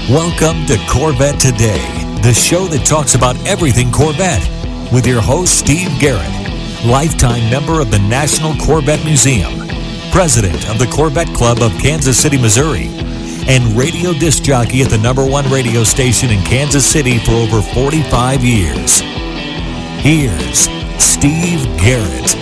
Welcome to Corvette Today, the show that talks about everything Corvette, with your host Steve Garrett, lifetime member of the National Corvette Museum, president of the Corvette Club of Kansas City, Missouri, and radio disc jockey at the #1 radio station in Kansas City for over 45 years. Here's Steve Garrett.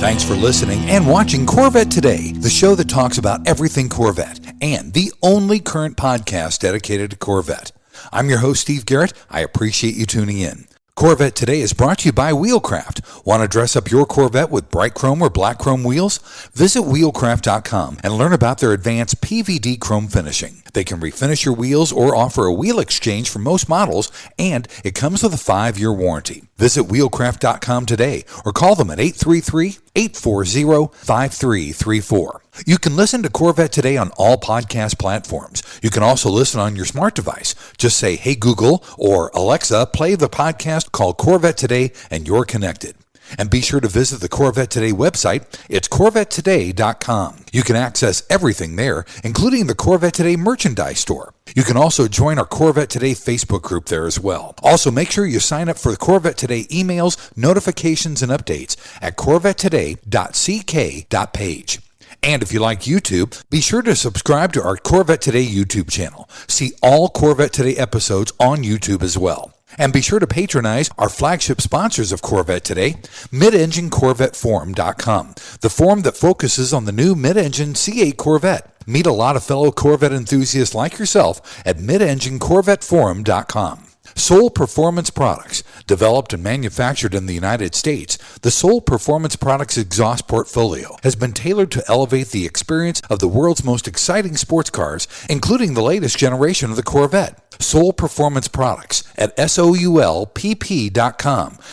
Thanks for listening and watching Corvette Today, the show that talks about everything Corvette, and the only current podcast dedicated to Corvette. I'm your host, Steve Garrett. I appreciate you tuning in. Corvette Today is brought to you by Wheelcraft. Want to dress up your Corvette with bright chrome or black chrome wheels? Visit wheelcraft.com and learn about their advanced PVD chrome finishing. They can refinish your wheels or offer a wheel exchange for most models, and it comes with a 5-year warranty. Visit wheelcraft.com today or call them at 833-840-5334. You can listen to Corvette Today on all podcast platforms. You can also listen on your smart device. Just say, "Hey Google," or "Alexa, play the podcast called Corvette Today," and you're connected. And be sure to visit the Corvette Today website. It's CorvetteToday.com. You can access everything there, including the Corvette Today merchandise store. You can also join our Corvette Today Facebook group there as well. Also, make sure you sign up for the Corvette Today emails, notifications, and updates at CorvetteToday.ck.page. And if you like YouTube, be sure to subscribe to our Corvette Today YouTube channel. See all Corvette Today episodes on YouTube as well. And be sure to patronize our flagship sponsors of Corvette Today, MidEngineCorvetteForum.com, the forum that focuses on the new mid-engine C8 Corvette. Meet a lot of fellow Corvette enthusiasts like yourself at MidEngineCorvetteForum.com. Soul Performance Products. Developed and manufactured in the United States, the Soul Performance Products exhaust portfolio has been tailored to elevate the experience of the world's most exciting sports cars, including the latest generation of the Corvette. Soul Performance Products at SOULPP.com,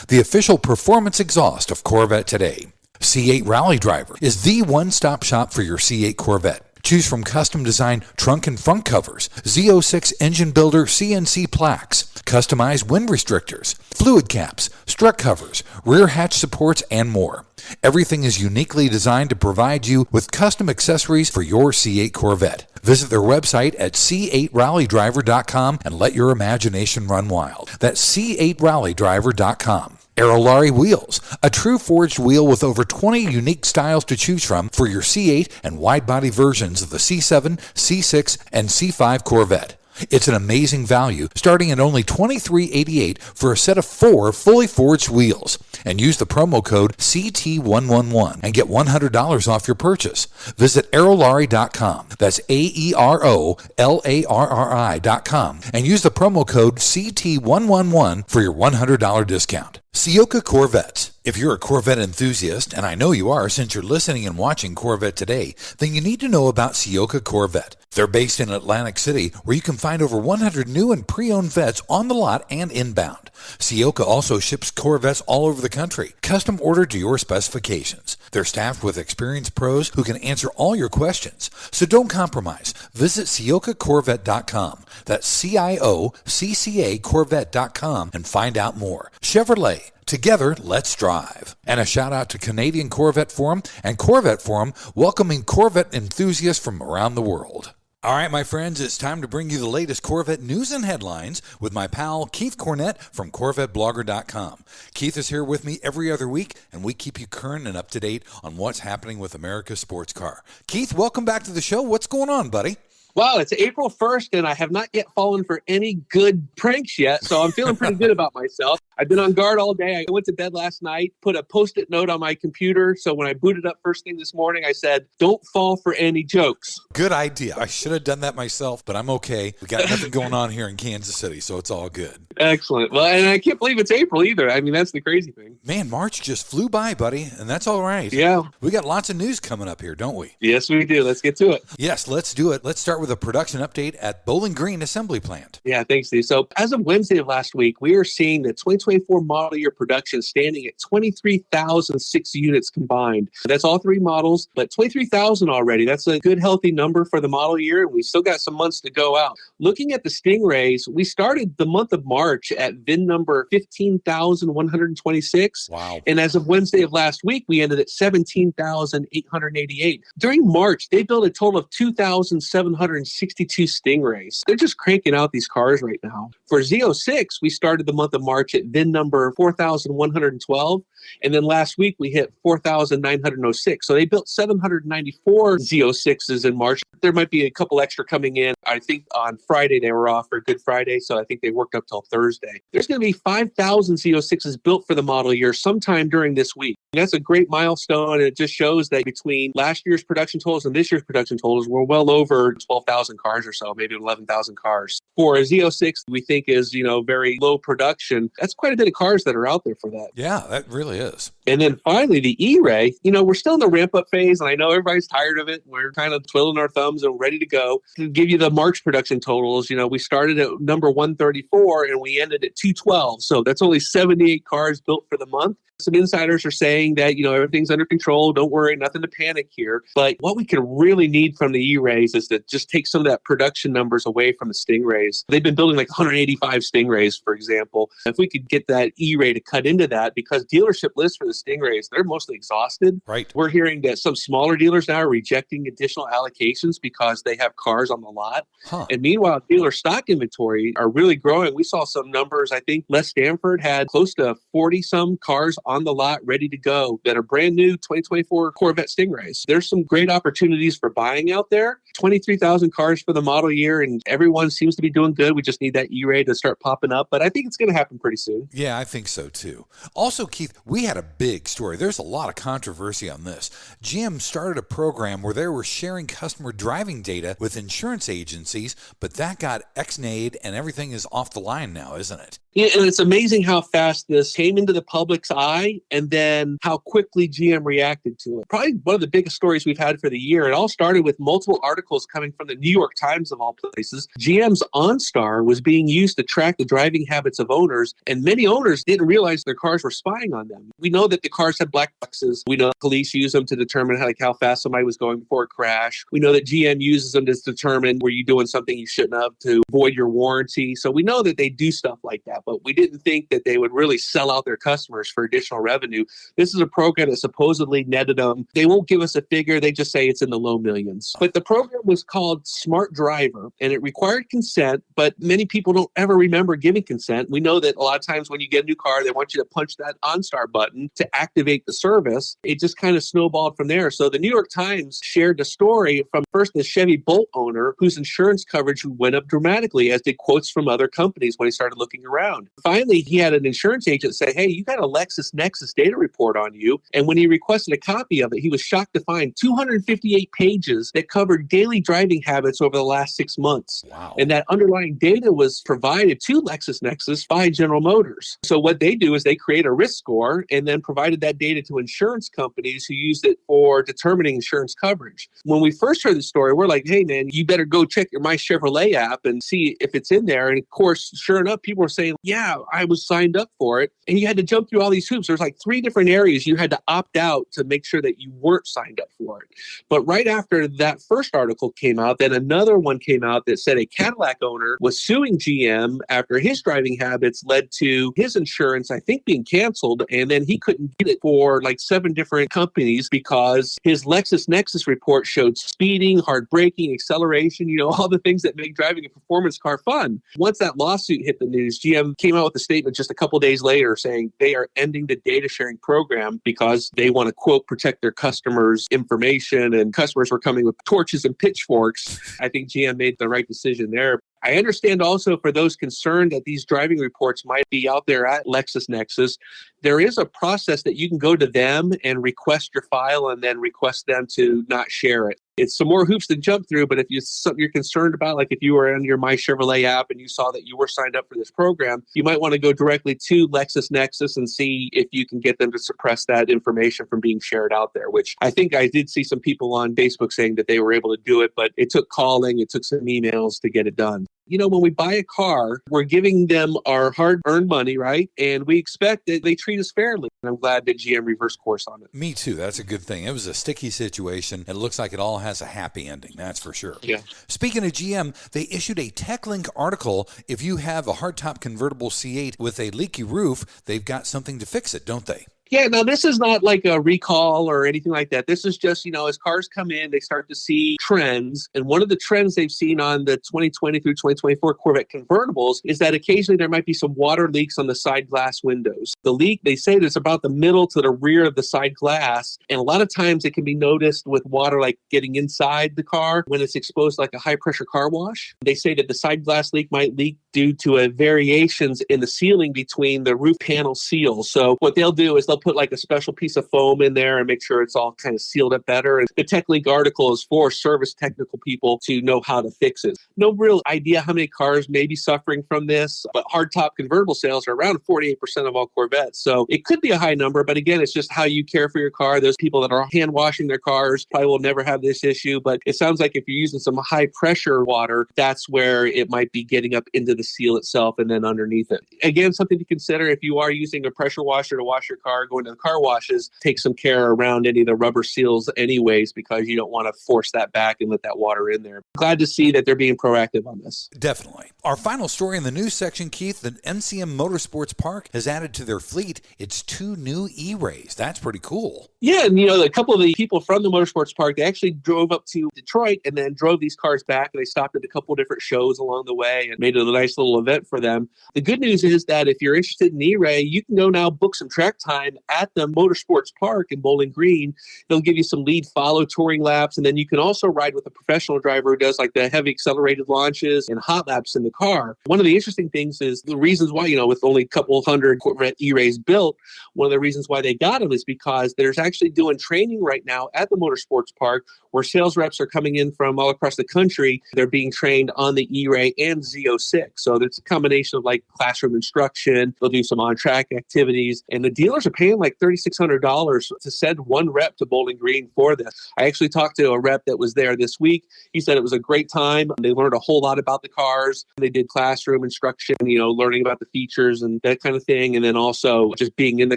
the official performance exhaust of Corvette Today. C8 Rally Driver is the one-stop shop for your C8 Corvette. Choose from custom-designed trunk and front covers, Z06 engine builder CNC plaques, customized wind restrictors, fluid caps, strut covers, rear hatch supports, and more. Everything is uniquely designed to provide you with custom accessories for your C8 Corvette. Visit their website at C8RallyDriver.com and let your imagination run wild. That's C8RallyDriver.com. Aerolarri Wheels, a true forged wheel with over 20 unique styles to choose from for your C8 and wide-body versions of the C7, C6, and C5 Corvette. It's an amazing value, starting at only $23.88 for a set of 4 fully forged wheels. And use the promo code CT111 and get $100 off your purchase. Visit Aerolarri.com. That's AEROLARRI.com. And use the promo code CT111 for your $100 discount. Ciocca Corvettes. If you're a Corvette enthusiast, and I know you are since you're listening and watching Corvette Today, then you need to know about Ciocca Corvette. They're based in Atlantic City, where you can find over 100 new and pre-owned vets on the lot and inbound. Ciocca also ships Corvettes all over the country, custom ordered to your specifications. They're staffed with experienced pros who can answer all your questions. So don't compromise. Visit CioccaCorvette.com. That's CIOCCA Corvette.com and find out more. Chevrolet. Together, let's drive. And a shout out to Canadian Corvette Forum and Corvette Forum, welcoming Corvette enthusiasts from around the world. All right, my friends, it's time to bring you the latest Corvette news and headlines with my pal Keith Cornett from CorvetteBlogger.com. Keith is here with me every other week, and we keep you current and up to date on what's happening with America's sports car. Keith, welcome back to the show. What's going on, buddy? Well, it's April 1st, and I have not yet fallen for any good pranks yet, so I'm feeling pretty good about myself. I've been on guard all day. I went to bed last night, put a Post-it note on my computer, so when I booted up first thing this morning, I said, "Don't fall for any jokes." Good idea. I should have done that myself, but I'm okay. We got nothing going on here in Kansas City, so it's all good. Excellent. Well, and I can't believe it's April either. I mean, that's the crazy thing. Man, March just flew by, buddy, and that's all right. Yeah. We got lots of news coming up here, don't we? Yes, we do. Let's get to it. Yes, let's do it. Let's start with a production update at Bowling Green Assembly Plant. Yeah, thanks, Steve. So as of Wednesday of last week, we are seeing the 2024 model year production standing at 23,006 units combined. That's all 3 models, but 23,000 already. That's a good, healthy number for the model year, and we still got some months to go out. Looking at the Stingrays, we started the month of March at VIN number 15,126. Wow. And as of Wednesday of last week, we ended at 17,888. During March, they built a total of 2,700 462 Stingrays. They're just cranking out these cars right now. For Z06, we started the month of March at VIN number 4,112. And then last week we hit 4,906. So they built 794 Z06s in March. There might be a couple extra coming in. I think on Friday they were off for Good Friday. So I think they worked up till Thursday. There's going to be 5,000 Z06s built for the model year sometime during this week. That's a great milestone. And it just shows that between last year's production totals and this year's production totals, we're well over 12,000 cars or so, maybe 11,000 cars. For a Z06, we think is, very low production. That's quite a bit of cars that are out there for that. Yeah, that really is. And then finally, the E-Ray, we're still in the ramp-up phase, and I know everybody's tired of it. We're kind of twiddling our thumbs and ready to go. To give you the March production totals, we started at number 134, and we ended at 212. So that's only 78 cars built for the month. Some insiders are saying that, everything's under control. Don't worry, nothing to panic here. But what we can really need from the E-Rays is to just take some of that production numbers away from the Stingrays. They've been building like 185 Stingrays, for example. If we could get that E-Ray to cut into that, because dealership lists for the Stingrays, they're mostly exhausted. Right. We're hearing that some smaller dealers now are rejecting additional allocations because they have cars on the lot. And meanwhile, dealer stock inventory are really growing. We saw some numbers. I think Les Stanford had close to 40-some cars on the lot ready to go that are brand new 2024 Corvette Stingrays. There's some great opportunities for buying out there. 23,000 cars for the model year, and everyone seems to be doing good. We just need that E-Ray to start popping up, but I think it's going to happen pretty soon. Yeah, I think so too. Also, Keith, we had a big story. There's a lot of controversy on this. GM started a program where they were sharing customer driving data with insurance agencies, but that got ex-nayed and everything is off the line now, isn't it? Yeah, and it's amazing how fast this came into the public's eye and then how quickly GM reacted to it. Probably one of the biggest stories we've had for the year. It all started with multiple articles coming from the New York Times of all places. GM's OnStar was being used to track the driving habits of owners, and many owners didn't realize their cars were spying on them. We know that the cars had black boxes. We know police use them to determine how fast somebody was going before a crash. We know that GM uses them to determine were you doing something you shouldn't have to void your warranty. So we know that they do stuff like that. But we didn't think that they would really sell out their customers for additional revenue. This is a program that supposedly netted them. They won't give us a figure. They just say it's in the low millions. But the program was called Smart Driver, and it required consent, but many people don't ever remember giving consent. We know that a lot of times when you get a new car, they want you to punch that OnStar button to activate the service. It just kind of snowballed from there. So the New York Times shared a story from first the Chevy Bolt owner whose insurance coverage went up dramatically, as did quotes from other companies when he started looking around. Finally, he had an insurance agent say, hey, you got a LexisNexis data report on you. And when he requested a copy of it, he was shocked to find 258 pages that covered daily driving habits over the last 6 months. Wow. And that underlying data was provided to LexisNexis by General Motors. So what they do is they create a risk score and then provided that data to insurance companies who used it for determining insurance coverage. When we first heard the story, we're like, hey, man, you better go check your My Chevrolet app and see if it's in there. And of course, sure enough, people were saying, yeah, I was signed up for it. And you had to jump through all these hoops. There's like 3 different areas you had to opt out to make sure that you weren't signed up for it. But right after that first article came out, then another one came out that said a Cadillac owner was suing GM after his driving habits led to his insurance, I think, being canceled. And then he couldn't get it for like 7 different companies because his LexisNexis report showed speeding, hard braking, acceleration, all the things that make driving a performance car fun. Once that lawsuit hit the news, GM came out with a statement just a couple days later saying they are ending the data sharing program because they want to, quote, protect their customers' information, and customers were coming with torches and pitchforks. I think GM made the right decision there. I understand also for those concerned that these driving reports might be out there at LexisNexis, there is a process that you can go to them and request your file and then request them to not share it. It's some more hoops to jump through, but if it's something you're concerned about, like if you were in your My Chevrolet app and you saw that you were signed up for this program, you might want to go directly to LexisNexis and see if you can get them to suppress that information from being shared out there, which I think I did see some people on Facebook saying that they were able to do it, but it took calling, it took some emails to get it done. When we buy a car, we're giving them our hard-earned money, right? And we expect that they treat us fairly. And I'm glad that GM reversed course on it. Me too. That's a good thing. It was a sticky situation. It looks like it all has a happy ending. That's for sure. Yeah. Speaking of GM, they issued a TechLink article. If you have a hardtop convertible C8 with a leaky roof, they've got something to fix it, don't they? Yeah, now this is not like a recall or anything like that. This is just, as cars come in, they start to see trends. And one of the trends they've seen on the 2020 through 2024 Corvette convertibles is that occasionally there might be some water leaks on the side glass windows. The leak, they say it's about the middle to the rear of the side glass. And a lot of times it can be noticed with water like getting inside the car when it's exposed like a high pressure car wash. They say that the side glass leak might leak due to variations in the sealing between the roof panel seals. So what they'll do is they'll put like a special piece of foam in there and make sure it's all kind of sealed up better. And the TechLink article is for service technical people to know how to fix it. No real idea how many cars may be suffering from this, but hardtop convertible sales are around 48% of all Corvettes. So it could be a high number, but again, it's just how you care for your car. Those people that are hand washing their cars probably will never have this issue, but it sounds like if you're using some high pressure water, that's where it might be getting up into the seal itself and then underneath it. Again, something to consider if you are using a pressure washer to wash your car, going to the car washes, take some care around any of the rubber seals anyways, because you don't want to force that back and let that water in there. Glad to see that they're being proactive on this. Definitely. Our final story in the news section, Keith, that NCM Motorsports Park has added to their fleet its 2 new E-Rays. That's pretty cool. Yeah, and a couple of the people from the Motorsports Park, they actually drove up to Detroit and then drove these cars back. And they stopped at a couple of different shows along the way and made it a nice little event for them. The good news is that if you're interested in E-Ray, you can go now book some track time at the Motorsports Park in Bowling Green. They'll give you some lead follow touring laps, and then you can also ride with a professional driver who does like the heavy accelerated launches and hot laps in the car. One of the interesting things is the reasons why, with only a couple hundred Corvette E-Rays built, one of the reasons why they got them is because there's actually doing training right now at the Motorsports Park where sales reps are coming in from all across the country. They're being trained on the E-Ray and Z06. So it's a combination of like classroom instruction. They'll do some on-track activities, and the dealers are paying like $3,600 to send one rep to Bowling Green for this. I actually talked to a rep that was there this week. He said it was a great time. They learned a whole lot about the cars. They did classroom instruction, learning about the features and that kind of thing. And then also just being in the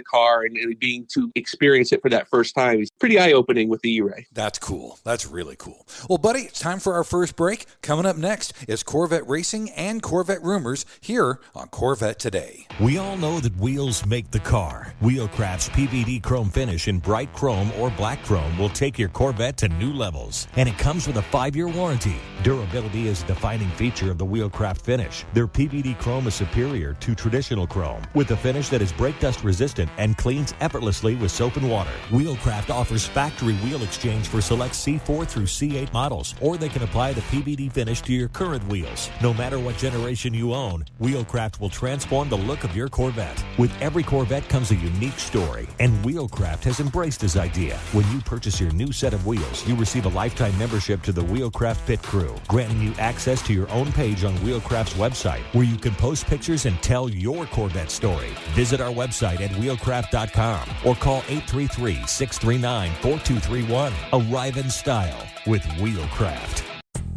car and being to experience it for that first time. It's pretty eye-opening with the E-Ray. That's cool. That's really cool. Well, buddy, it's time for our first break. Coming up next is Corvette racing and Corvette rumors here on Corvette Today. We all know that wheels make the car. Wheelcraft's PVD chrome finish in bright chrome or black chrome will take your Corvette to new levels. And it comes with a 5-year warranty. Durability is a defining feature of the Wheelcraft finish. Their PVD chrome is superior to traditional chrome with a finish that is brake dust resistant and cleans effortlessly with soap and water. Wheelcraft offers factory wheel exchange for select C4 through C8 models, or they can apply the PVD finish to your current wheels. No matter what generation you own, Wheelcraft will transform the look of your Corvette. With every Corvette comes a unique story, and Wheelcraft has embraced this idea. When you purchase your new set of wheels, you receive a lifetime membership to the Wheelcraft Pit Crew, granting you access to your own page on Wheelcraft's website, where you can post pictures and tell your Corvette story. Visit our website at wheelcraft.com or call 833-639-4231. Arrive in style with Wheelcraft.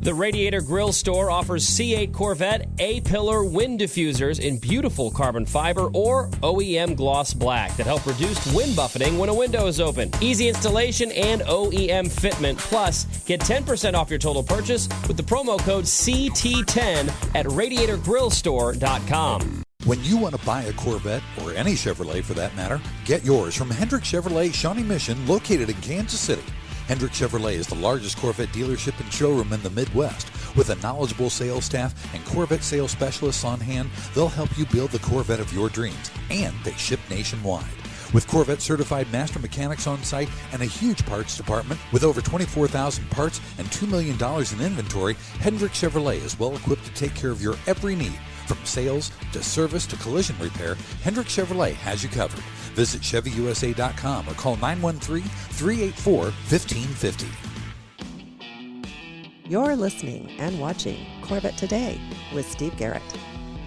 The Radiator Grill Store offers C8 Corvette A-pillar wind diffusers in beautiful carbon fiber or OEM gloss black that help reduce wind buffeting when a window is open. Easy installation and OEM fitment. Plus, get 10% off your total purchase with the promo code CT10 at radiatorgrillstore.com. When you want to buy a Corvette, or any Chevrolet for that matter, get yours from Hendrick Chevrolet Shawnee Mission, located in Kansas City. Hendrick Chevrolet is the largest Corvette dealership and showroom in the Midwest. With a knowledgeable sales staff and Corvette sales specialists on hand, they'll help you build the Corvette of your dreams, and they ship nationwide. With Corvette certified master mechanics on site and a huge parts department with over 24,000 parts and $2 million in inventory, Hendrick Chevrolet is well equipped to take care of your every need. From sales to service to collision repair, Hendrick Chevrolet has you covered. Visit ChevyUSA.com or call 913-384-1550. You're listening and watching Corvette Today with Steve Garrett.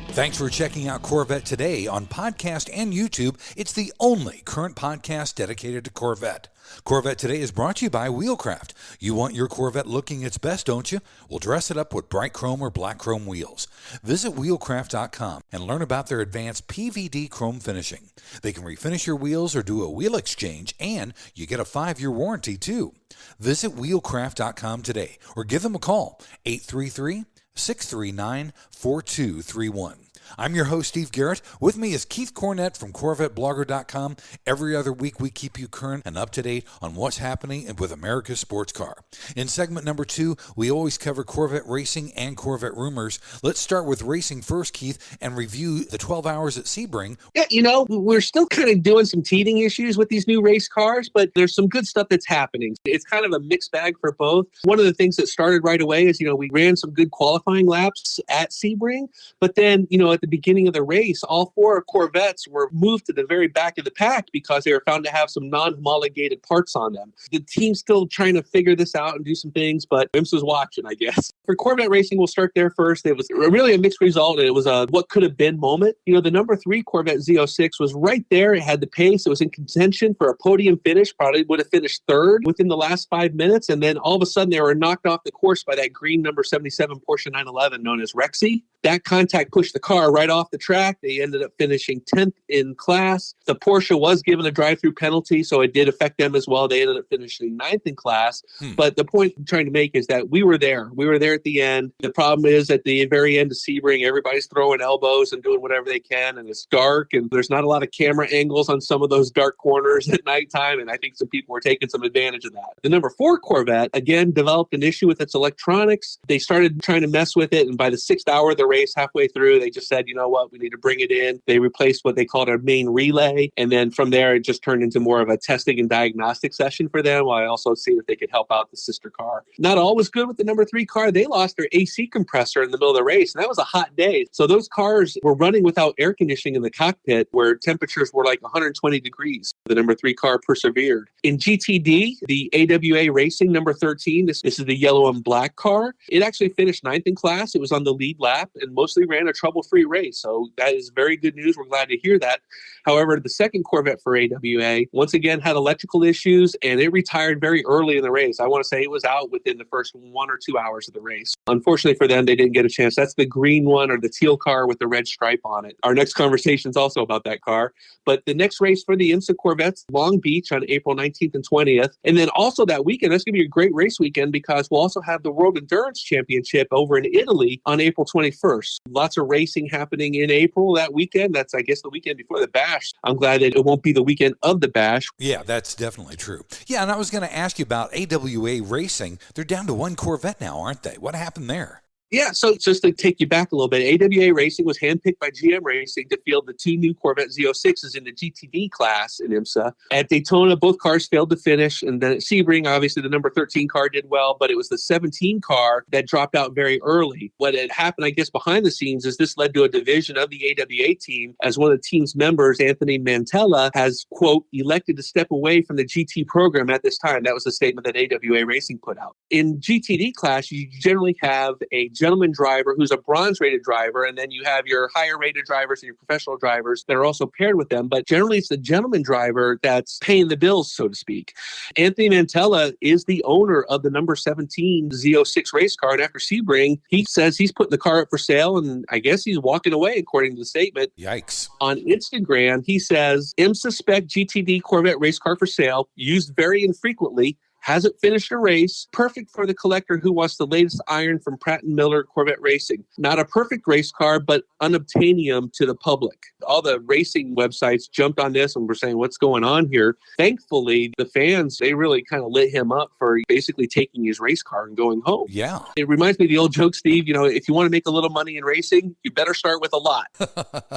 Thanks for checking out Corvette Today on podcast and YouTube. It's the only current podcast dedicated to Corvette. Corvette Today is brought to you by Wheelcraft. You want your Corvette looking its best, don't you? Well, dress it up with bright chrome or black chrome wheels. Visit wheelcraft.com and learn about their advanced PVD chrome finishing. They can refinish your wheels or do a wheel exchange, and you get a 5-year warranty too. Visit wheelcraft.com today or give them a call, 833-639-4231. I'm your host, Steve Garrett. With me is Keith Cornett from CorvetteBlogger.com. Every other week, we keep you current and up to date on what's happening with America's sports car. In segment number 2, we always cover Corvette racing and Corvette rumors. Let's start with racing first, Keith, and review the 12 hours at Sebring. Yeah, we're still kind of doing some teething issues with these new race cars, but there's some good stuff that's happening. It's kind of a mixed bag for both. One of the things that started right away is, we ran some good qualifying laps at Sebring, but then, at the beginning of the race, all 4 Corvettes were moved to the very back of the pack because they were found to have some non-homologated parts on them. The team's still trying to figure this out and do some things, but IMSA's watching, I guess. For Corvette racing, we'll start there first. It was really a mixed result, and it was a what could have been moment. The number 3 Corvette Z06 was right there. It had the pace. It was in contention for a podium finish, probably would have finished 3rd within the last 5 minutes, and then all of a sudden they were knocked off the course by that green number 77 Porsche 911 known as Rexy. That contact pushed the car right off the track. They ended up finishing 10th in class. The Porsche was given a drive-through penalty, so it did affect them as well. They ended up finishing 9th in class. But the point I'm trying to make is that we were there. We were there at the end. The problem is at the very end of Sebring, everybody's throwing elbows and doing whatever they can, and it's dark, and there's not a lot of camera angles on some of those dark corners at nighttime, and I think some people were taking some advantage of that. The number 4 Corvette, again, developed an issue with its electronics. They started trying to mess with it, and by the 6th hour of the race, halfway through, they just said, we need to bring it in. They replaced what they called our main relay, and then from there, it just turned into more of a testing and diagnostic session for them, while I also see if they could help out the sister car. Not all was good with the number 3 car. They lost their AC compressor in the middle of the race, and that was a hot day. So those cars were running without air conditioning in the cockpit, where temperatures were like 120 degrees. The number 3 car persevered. In GTD, the AWA Racing number 13, this is the yellow and black car. It actually finished 9th in class. It was on the lead lap and mostly ran a trouble-free race. So that is very good news. We're glad to hear that. However, the second Corvette for AWA once again had electrical issues, and it retired very early in the race. I want to say it was out within the first 1 or 2 hours of the race. Unfortunately for them, they didn't get a chance. That's the green one, or the teal car with the red stripe on it. Our next conversation is also about that car. But the next race for the IMSA Corvettes, Long Beach on April 19th and 20th. And then also that weekend, that's going to be a great race weekend because we'll also have the World Endurance Championship over in Italy on April 21st. Lots of racing happening in April that weekend. That's, I guess, the weekend before the Bash. I'm glad that it won't be the weekend of the Bash. Yeah, that's definitely true. Yeah, and I was going to ask you about AWA Racing. They're down to 1 Corvette now, aren't they? What happened there? Yeah, so just to take you back a little bit, AWA Racing was handpicked by GM Racing to field the 2 new Corvette Z06s in the GTD class in IMSA. At Daytona, both cars failed to finish, and then at Sebring, obviously the number 13 car did well, but it was the 17 car that dropped out very early. What had happened, I guess, behind the scenes is this led to a division of the AWA team, as one of the team's members, Anthony Mantella, has, quote, elected to step away from the GT program at this time. That was the statement that AWA Racing put out. In GTD class, you generally have a gentleman driver who's a bronze rated driver, and then you have your higher rated drivers and your professional drivers that are also paired with them, but generally it's the gentleman driver that's paying the bills, so to speak. Anthony Mantella is the owner of the number 17 Z06 race car, and after Sebring, he says he's putting the car up for sale, and I guess he's walking away according to the statement. Yikes. On Instagram, he says, IMSA spec GTD Corvette race car for sale, used very infrequently, hasn't finished a race, perfect for the collector who wants the latest iron from Pratt & Miller Corvette Racing. Not a perfect race car, but unobtainium to the public. All the racing websites jumped on this and were saying, what's going on here? Thankfully, the fans, they really kind of lit him up for basically taking his race car and going home. Yeah. It reminds me of the old joke, Steve, if you want to make a little money in racing, you better start with a lot.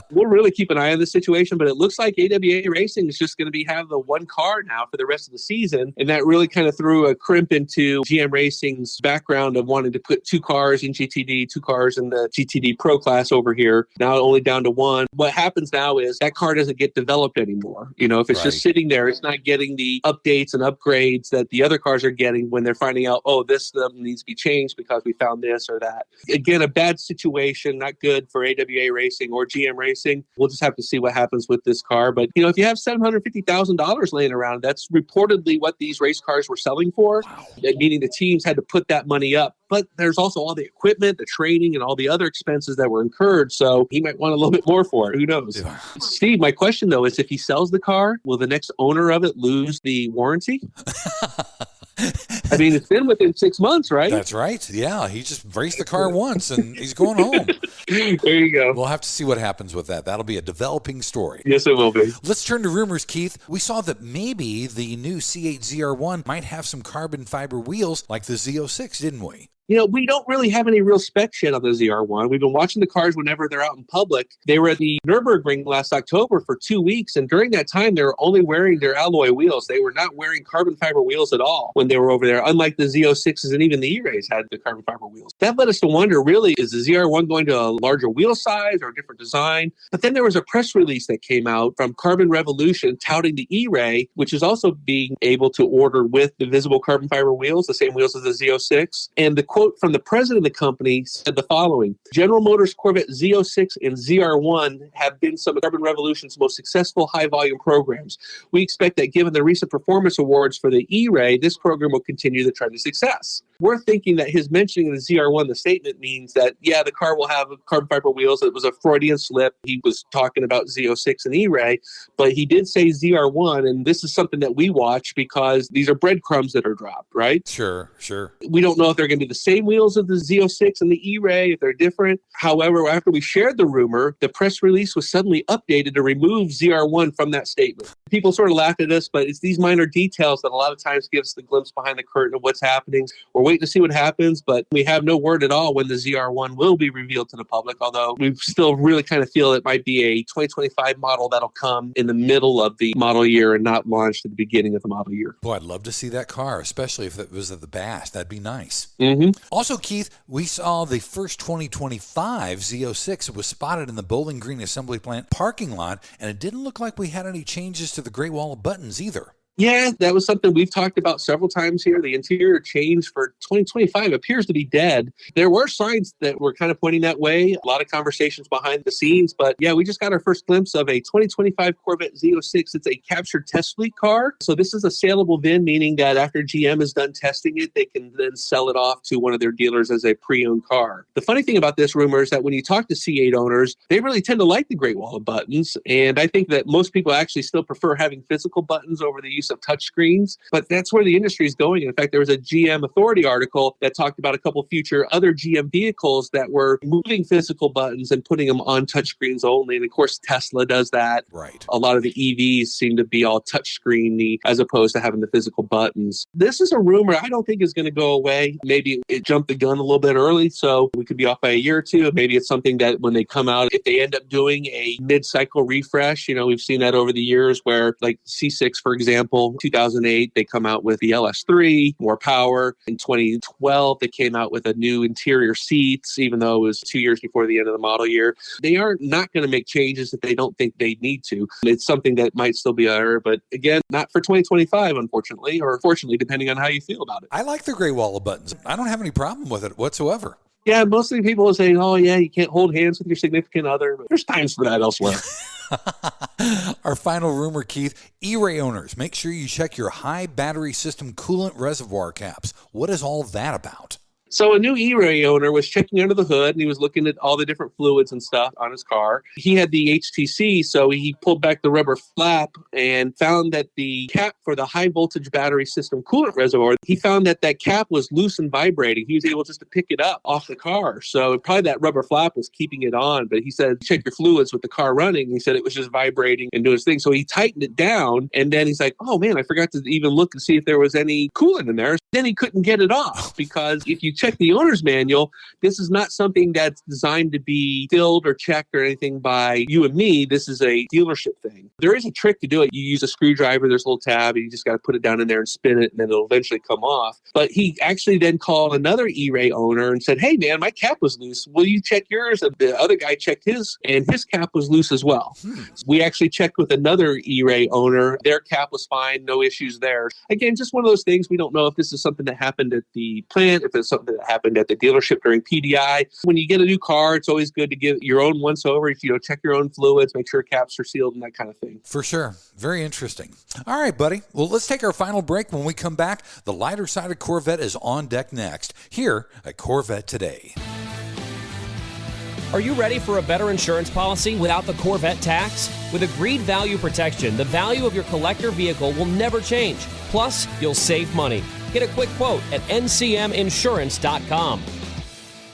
We'll really keep an eye on this situation, but it looks like AWA Racing is just going to have the 1 car now for the rest of the season, and that really kind of threw a crimp into GM Racing's background of wanting to put 2 cars in GTD, 2 cars in the GTD Pro class over here, now only down to 1. What happens now is that car doesn't get developed anymore. If it's just sitting there, it's not getting the updates and upgrades that the other cars are getting when they're finding out, this needs to be changed because we found this or that. Again, a bad situation, not good for AWA Racing or GM Racing. We'll just have to see what happens with this car. But, if you have $750,000 laying around, that's reportedly what these race cars were selling for, meaning the teams had to put that money up. But there's also all the equipment, the training, and all the other expenses that were incurred. So he might want a little bit more for it. Who knows? Yeah. Steve, my question, though, is if he sells the car, will the next owner of it lose the warranty? I mean, it's been within 6 months, right? That's right. Yeah, he just raced the car once and he's going home. There you go. We'll have to see what happens with that. That'll be a developing story. Yes, it will be. Let's turn to rumors, Keith. We saw that maybe the new C8 ZR1 might have some carbon fiber wheels like the Z06, didn't we? We don't really have any real specs yet on the ZR1. We've been watching the cars whenever they're out in public. They were at the Nürburgring last October for 2 weeks, and during that time, they were only wearing their alloy wheels. They were not wearing carbon fiber wheels at all when they were over there, unlike the Z06s and even the E-Rays had the carbon fiber wheels. That led us to wonder, really, is the ZR1 going to a larger wheel size or a different design? But then there was a press release that came out from Carbon Revolution touting the E-Ray, which is also being able to order with the visible carbon fiber wheels, the same wheels as the Z06. And the quote from the president of the company said the following: General Motors Corvette Z06 and ZR1 have been some of Carbon Revolution's most successful high-volume programs. We expect that given the recent performance awards for the E-Ray, this program will continue the trend of success. We're thinking that his mentioning of the ZR1, the statement means that, yeah, the car will have carbon fiber wheels. It was a Freudian slip. He was talking about Z06 and E-Ray, but he did say ZR1, and this is something that we watch because these are breadcrumbs that are dropped, right? Sure. We don't know if they're going to be the same wheels of the Z06 and the E-Ray, if they're different. However, after we shared the rumor, the press release was suddenly updated to remove ZR1 from that statement. People sort of laughed at us, but it's these minor details that a lot of times gives the glimpse behind the curtain of what's happening. We're waiting to see what happens, but we have no word at all when the ZR1 will be revealed to the public, although we still really kind of feel it might be a 2025 model that'll come in the middle of the model year and not launched at the beginning of the model year. Boy, I'd love to see that car, especially if it was at the Bash. That'd be nice. Mm-hmm. Also, Keith, we saw the first 2025 Z06. It was spotted in the Bowling Green Assembly Plant parking lot, and it didn't look like we had any changes to the Great Wall of Buttons either. Yeah, that was something we've talked about several times here. The interior change for 2025 appears to be dead. There were signs that were kind of pointing that way, a lot of conversations behind the scenes. But yeah, we just got our first glimpse of a 2025 Corvette Z06. It's a captured test fleet car. So this is a saleable VIN, meaning that after GM is done testing it, they can then sell it off to one of their dealers as a pre-owned car. The funny thing about this rumor is that when you talk to C8 owners, they really tend to like the Great Wall of Buttons. And I think that most people actually still prefer having physical buttons over the use of touchscreens, but that's where the industry is going. In fact, there was a GM Authority article that talked about a couple future other GM vehicles that were moving physical buttons and putting them on touchscreens only. And of course, Tesla does that. Right. A lot of the EVs seem to be all touchscreeny as opposed to having the physical buttons. This is a rumor I don't think is going to go away. Maybe it jumped the gun a little bit early, so we could be off by a year or two. Maybe it's something that when they come out, if they end up doing a mid-cycle refresh, we've seen that over the years where like C6, for example, 2008, they come out with the LS3, more power. In 2012, they came out with a new interior seats, even though it was 2 years before the end of the model year. They are not going to make changes if they don't think they need to. It's something that might still be there, but again, not for 2025, unfortunately, or fortunately, depending on how you feel about it. I like the Great Wall of Buttons. I don't have any problem with it whatsoever. Yeah, most of the people are saying, oh, yeah, you can't hold hands with your significant other, but there's times for that elsewhere. Our final rumor, Keith, E-Ray owners, make sure you check your high battery system coolant reservoir caps. What is all that about? So a new E-Ray owner was checking under the hood, and he was looking at all the different fluids and stuff on his car. He had the HTC, so he pulled back the rubber flap and found that the cap for the high voltage battery system coolant reservoir, he found that that cap was loose and vibrating. He was able just to pick it up off the car. So probably that rubber flap was keeping it on, but he said, check your fluids with the car running. He said it was just vibrating and doing its thing. So he tightened it down, and then he's like, oh man, I forgot to even look and see if there was any coolant in there. Then he couldn't get it off because if you check the owner's manual, this is not something that's designed to be filled or checked or anything by you and me. This is a dealership thing. There is a trick to do it. You use a screwdriver, there's a little tab, and you just got to put it down in there and spin it, and then it'll eventually come off. But he actually then called another E-Ray owner and said, hey man, my cap was loose. Will you check yours? And the other guy checked his, and his cap was loose as well. We actually checked with another E-Ray owner. Their cap was fine, no issues there. Again, just one of those things. We don't know if this is something that happened at the plant, if it's something that happened at the dealership during PDI. When you get a new car, it's always good to give your own once over. If you check your own fluids, make sure caps are sealed and that kind of thing. For sure. Very interesting. All right, buddy. Well, let's take our final break. When we come back, the lighter side of Corvette is on deck next, here at Corvette Today. Are you ready for a better insurance policy without the Corvette tax? With agreed value protection, the value of your collector vehicle will never change. Plus, you'll save money. Get a quick quote at ncminsurance.com.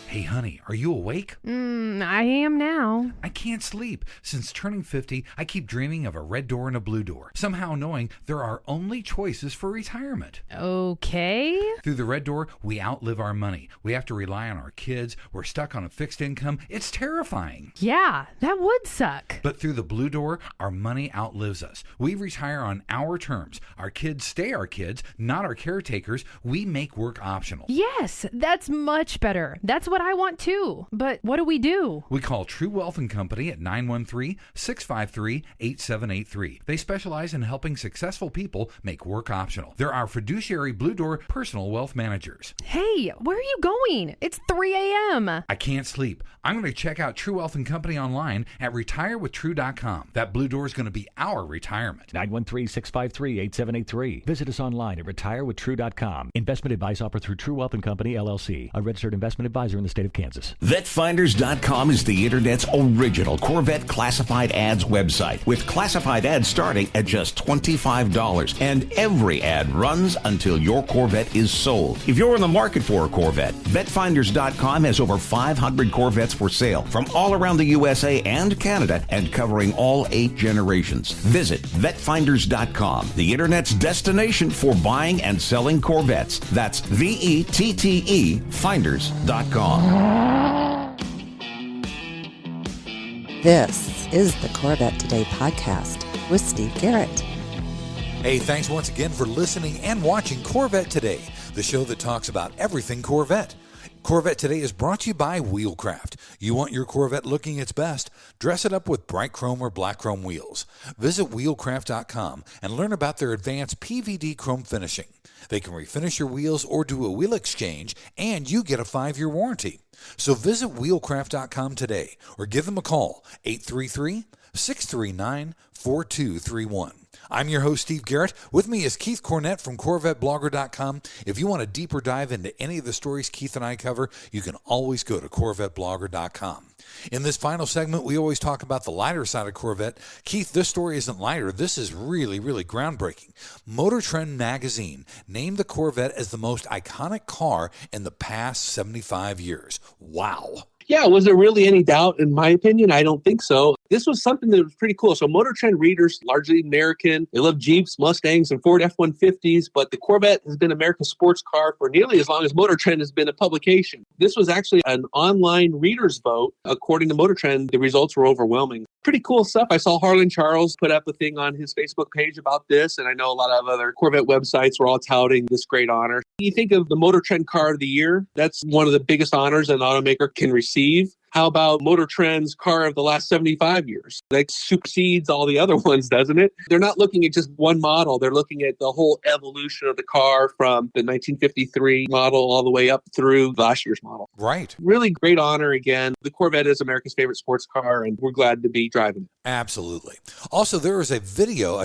Hey, honey, are you awake? I am now. I can't sleep. Since turning 50, I keep dreaming of a red door and a blue door, somehow knowing there are only choices for retirement. Okay. Through the red door, we outlive our money. We have to rely on our kids. We're stuck on a fixed income. It's terrifying. Yeah, that would suck. But through the blue door, our money outlives us. We retire on our terms. Our kids stay our kids, not our caretakers. We make work optional. Yes, that's much better. That's what I want too. But what do we do? We call True Wealth & Company at 913-653-8783. They specialize in helping successful people make work optional. They're our fiduciary Blue Door personal wealth managers. Hey, where are you going? It's 3 a.m. I can't sleep. I'm going to check out True Wealth & Company online at retirewithtrue.com. That Blue Door is going to be our retirement. 913-653-8783. Visit us online at retirewithtrue.com. Investment advice offered through True Wealth & Company, LLC, a registered investment advisor in the state of Kansas. VetFinders.com is the Internet's original Corvette classified ads website, with classified ads starting at just $25. And every ad runs until your Corvette is sold. If you're in the market for a Corvette, VetFinders.com has over 500 Corvettes for sale from all around the USA and Canada and covering all 8 generations. Visit VetFinders.com, the Internet's destination for buying and selling Corvettes. That's VETTE Finders.com. This is the Corvette Today podcast with Steve Garrett. Hey, thanks once again for listening and watching Corvette Today, the show that talks about everything Corvette. Corvette Today is brought to you by Wheelcraft. You want your Corvette looking its best? Dress it up with bright chrome or black chrome wheels. Visit wheelcraft.com and learn about their advanced PVD chrome finishing. They can refinish your wheels or do a wheel exchange, and you get a 5-year warranty. So visit wheelcraft.com today or give them a call, 833-639-4231. I'm your host, Steve Garrett. With me is Keith Cornett from CorvetteBlogger.com. If you want a deeper dive into any of the stories Keith and I cover, you can always go to CorvetteBlogger.com. In this final segment, we always talk about the lighter side of Corvette. Keith, this story isn't lighter. This is really, really groundbreaking. Motortrend magazine named the Corvette as the most iconic car in the past 75 years. Wow. Yeah, was there really any doubt? In my opinion, I don't think so. This was something that was pretty cool. So Motortrend readers, largely American, they love Jeeps, Mustangs, and Ford F-150s, but the Corvette has been America's sports car for nearly as long as Motortrend has been a publication. This was actually an online reader's vote. According to Motortrend, the results were overwhelming. Pretty cool stuff. I saw Harlan Charles put up a thing on his Facebook page about this, and I know a lot of other Corvette websites were all touting this great honor. You think of the Motortrend Car of the Year, that's one of the biggest honors an automaker can receive. How about Motortrend's car of the last 75 years? That supersedes all the other ones, doesn't it? They're not looking at just one model. They're looking at the whole evolution of the car from the 1953 model all the way up through last year's model. Right. Really great honor again. The Corvette is America's favorite sports car, and we're glad to be driving it. Absolutely. Also, there is a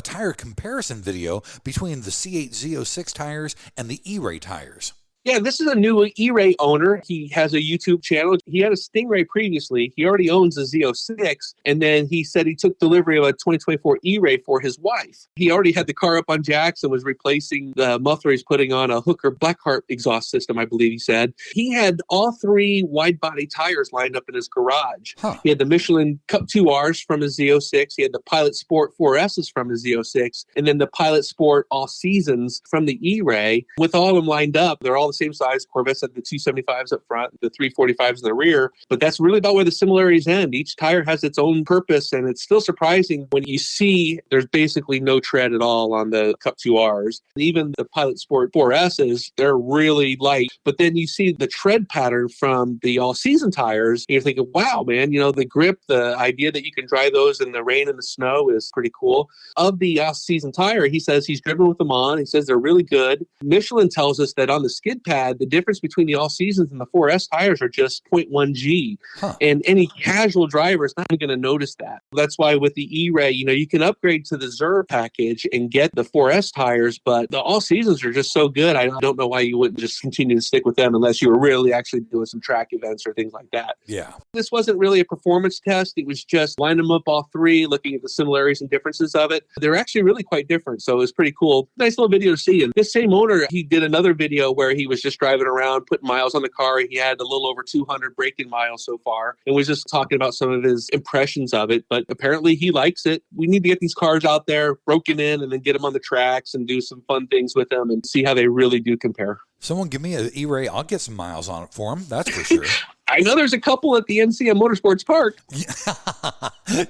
tire comparison video between the C8 Z06 tires and the E-Ray tires. Yeah, this is a new E-Ray owner. He has a YouTube channel. He had a Stingray previously. He already owns a Z06. And then he said he took delivery of a 2024 E-Ray for his wife. He already had the car up on jacks and was replacing the muffler. He's putting on a Hooker Blackheart exhaust system, I believe he said. He had all 3 wide-body tires lined up in his garage. He had the Michelin Cup 2Rs from his Z06. He had the Pilot Sport 4Ss from his Z06. And then the Pilot Sport All Seasons from the E-Ray. With all of them lined up, they're all the same size. Corvette's had the 275s up front, the 345s in the rear, but that's really about where the similarities end. Each tire has its own purpose, and it's still surprising when you see there's basically no tread at all on the Cup 2Rs. Even the Pilot Sport 4Ss, they're really light, but then you see the tread pattern from the all-season tires, and you're thinking, wow, man, the grip, the idea that you can drive those in the rain and the snow is pretty cool. Of the all-season tire, he says he's driven with them on. He says they're really good. Michelin tells us that on the skid pad, the difference between the all seasons and the 4S tires are just 0.1 G. And any casual driver is not going to notice that. That's why with the E-Ray, you can upgrade to the Zur package and get the 4S tires, but the all seasons are just so good. I don't know why you wouldn't just continue to stick with them unless you were really actually doing some track events or things like that. Yeah. This wasn't really a performance test. It was just line them up all three, looking at the similarities and differences of it. They're actually really quite different. So it was pretty cool. Nice little video to see. And this same owner, he did another video where he was just driving around, putting miles on the car. He had a little over 200 break-in miles so far and was just talking about some of his impressions of it. But apparently he likes it. We need to get these cars out there broken in and then get them on the tracks and do some fun things with them and see how they really do compare. Someone give me an E-Ray. I'll get some miles on it for him. That's for sure. I know there's a couple at the NCM Motorsports Park.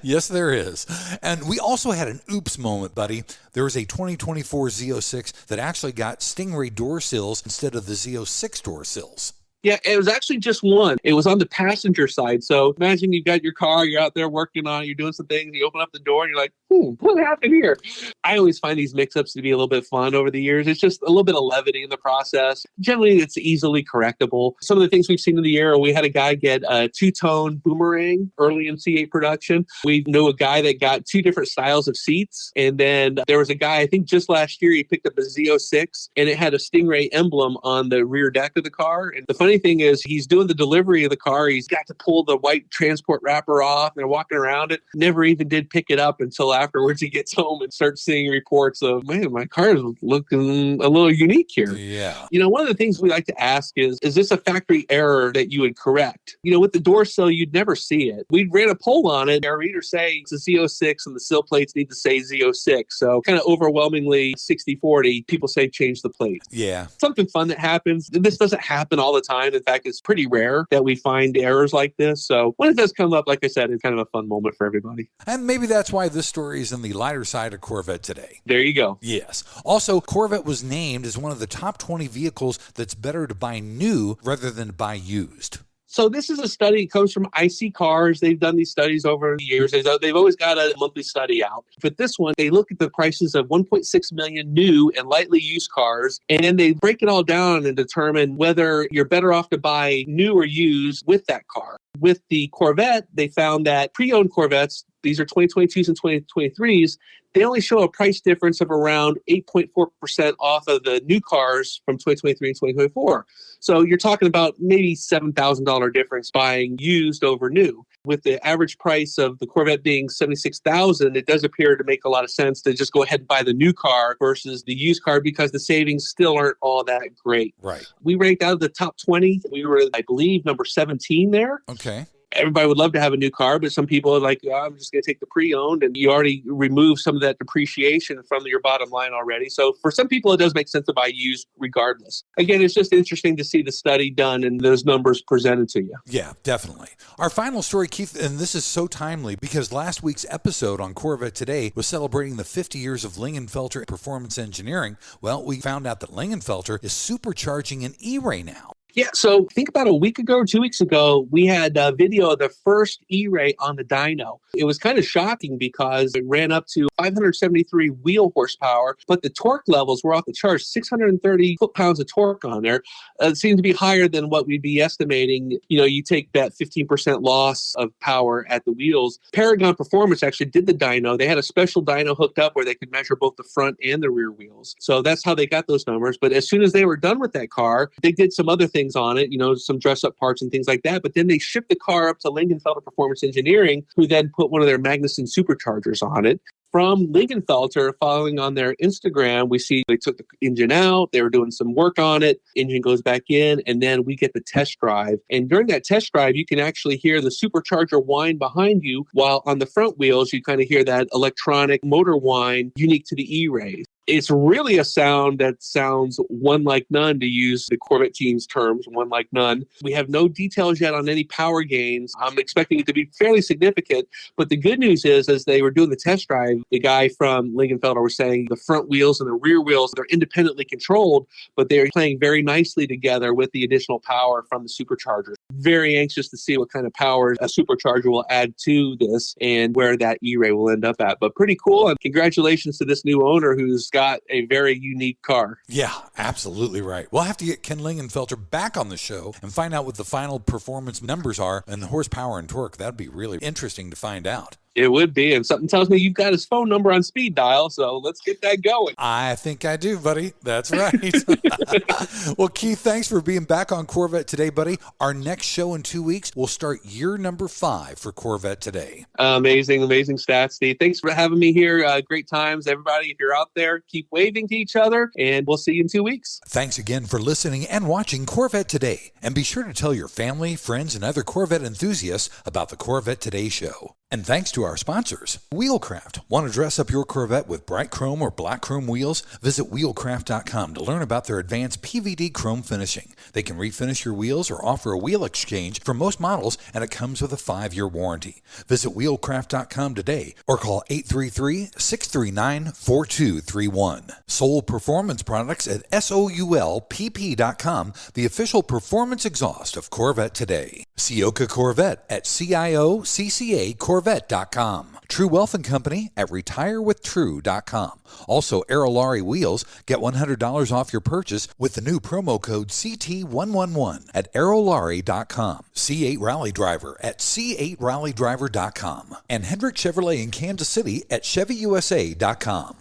Yes, there is. And we also had an oops moment, buddy. There was a 2024 Z06 that actually got Stingray door sills instead of the Z06 door sills. Yeah, it was actually just one. It was on the passenger side. So imagine you got your car, you're out there working on it, you're doing some things, you open up the door and you're like, what happened here? I always find these mix-ups to be a little bit fun over the years. It's just a little bit of levity in the process. Generally, it's easily correctable. Some of the things we've seen in the year, we had a guy get a two-tone boomerang early in C8 production. We know a guy that got two different styles of seats. And then there was a guy, I think just last year, he picked up a Z06 and it had a Stingray emblem on the rear deck of the car. And the funny thing is he's doing the delivery of the car. He's got to pull the white transport wrapper off and they're walking around it. Never even did pick it up until afterwards he gets home and starts seeing reports of, man, my car is looking a little unique here. Yeah. One of the things we like to ask is this a factory error that you would correct? With the door sill, you'd never see it. We ran a poll on it. Our readers say it's a Z06 and the sill plates need to say Z06. So kind of overwhelmingly 60-40, people say change the plate. Yeah. Something fun that happens. This doesn't happen all the time. In fact, it's pretty rare that we find errors like this. So when it does come up, like I said, it's kind of a fun moment for everybody. And maybe that's why this story is in the lighter side of Corvette Today. There you go. Yes. Also, Corvette was named as one of the top 20 vehicles that's better to buy new rather than buy used. So this is a study. It comes from IC Cars. They've done these studies over the years. They've always got a monthly study out. But this one, they look at the prices of 1.6 million new and lightly used cars, and then they break it all down and determine whether you're better off to buy new or used with that car. With the Corvette, they found that pre-owned Corvettes, these are 2022s and 2023s, they only show a price difference of around 8.4% off of the new cars from 2023 and 2024. So you're talking about maybe $7,000 difference buying used over new. With the average price of the Corvette being $76,000, it does appear to make a lot of sense to just go ahead and buy the new car versus the used car because the savings still aren't all that great. Right. We ranked out of the top 20. We were, I believe, number 17 there. Okay. Everybody would love to have a new car, but some people are like, I'm just going to take the pre-owned, and you already remove some of that depreciation from your bottom line already. So for some people, it does make sense to buy used regardless. Again, it's just interesting to see the study done and those numbers presented to you. Yeah, definitely. Our final story, Keith, and this is so timely because last week's episode on Corvette Today was celebrating the 50 years of Lingenfelter Performance Engineering. Well, we found out that Lingenfelter is supercharging an E-Ray now. Yeah, so think about a week ago or 2 weeks ago, we had a video of the first E-Ray on the dyno. It was kind of shocking because it ran up to 573 wheel horsepower, but the torque levels were off the charts, 630 foot-pounds of torque on there. It seemed to be higher than what we'd be estimating. You take that 15% loss of power at the wheels. Paragon Performance actually did the dyno. They had a special dyno hooked up where they could measure both the front and the rear wheels. So that's how they got those numbers. But as soon as they were done with that car, they did some other things on it, some dress-up parts and things like that. But then they shipped the car up to Lingenfelter Performance Engineering, who then put one of their Magnuson superchargers on it. From Lingenfelter, following on their Instagram, we see they took the engine out, they were doing some work on it, engine goes back in, and then we get the test drive. And during that test drive, you can actually hear the supercharger whine behind you, while on the front wheels, you kind of hear that electronic motor whine unique to the E-Rays. It's really a sound that sounds one like none, to use the Corvette team's terms, one like none. We have no details yet on any power gains. I'm expecting it to be fairly significant. But the good news is, as they were doing the test drive, the guy from Lingenfelter was saying the front wheels and the rear wheels, they're independently controlled, but they're playing very nicely together with the additional power from the superchargers. Very anxious to see what kind of power a supercharger will add to this and where that E-Ray will end up at. But pretty cool. And congratulations to this new owner who's got got a very unique car. Yeah, absolutely right. We'll have to get Ken Lingenfelter back on the show and find out what the final performance numbers are and the horsepower and torque. That'd be really interesting to find out. It would be, and something tells me you've got his phone number on speed dial, so let's get that going. I think I do, buddy. That's right. Well, Keith, thanks for being back on Corvette Today, buddy. Our next show in 2 weeks, we'll start year number 5 for Corvette Today. Amazing stats, Steve. Thanks for having me here. Great times, everybody. If you're out there, keep waving to each other, and we'll see you in 2 weeks. Thanks again for listening and watching Corvette Today. And be sure to tell your family, friends, and other Corvette enthusiasts about the Corvette Today show. And thanks to our sponsors, Wheelcraft. Want to dress up your Corvette with bright chrome or black chrome wheels? Visit wheelcraft.com to learn about their advanced PVD chrome finishing. They can refinish your wheels or offer a wheel exchange for most models, and it comes with a 5-year warranty. Visit wheelcraft.com today or call 833-639-4231. Soul Performance Products at SOULPP.com, the official performance exhaust of Corvette Today. Ciocca Corvette at CIOCCACorvette.com. True Wealth and Company at retirewithtrue.com. Also, Aerolarri Wheels. Get $100 off your purchase with the new promo code CT111 at aerolarri.com. C8 Rally Driver at C8RallyDriver.com. And Hendrick Chevrolet in Kansas City at ChevyUSA.com.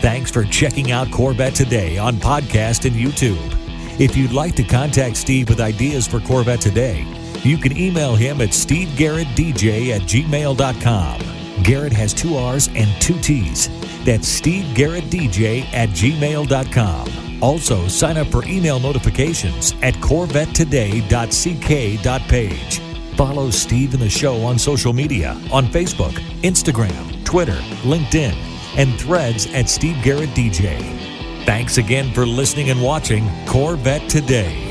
Thanks for checking out Corvette Today on podcast and YouTube. If you'd like to contact Steve with ideas for Corvette Today, you can email him at stevegarrettdj@gmail.com. Garrett has 2 R's and 2 T's. That's stevegarrettdj@gmail.com. Also, sign up for email notifications at corvettetoday.ck.page. Follow Steve and the show on social media on Facebook, Instagram, Twitter, LinkedIn, and Threads at Steve Garrett DJ. Thanks again for listening and watching Corvette Today.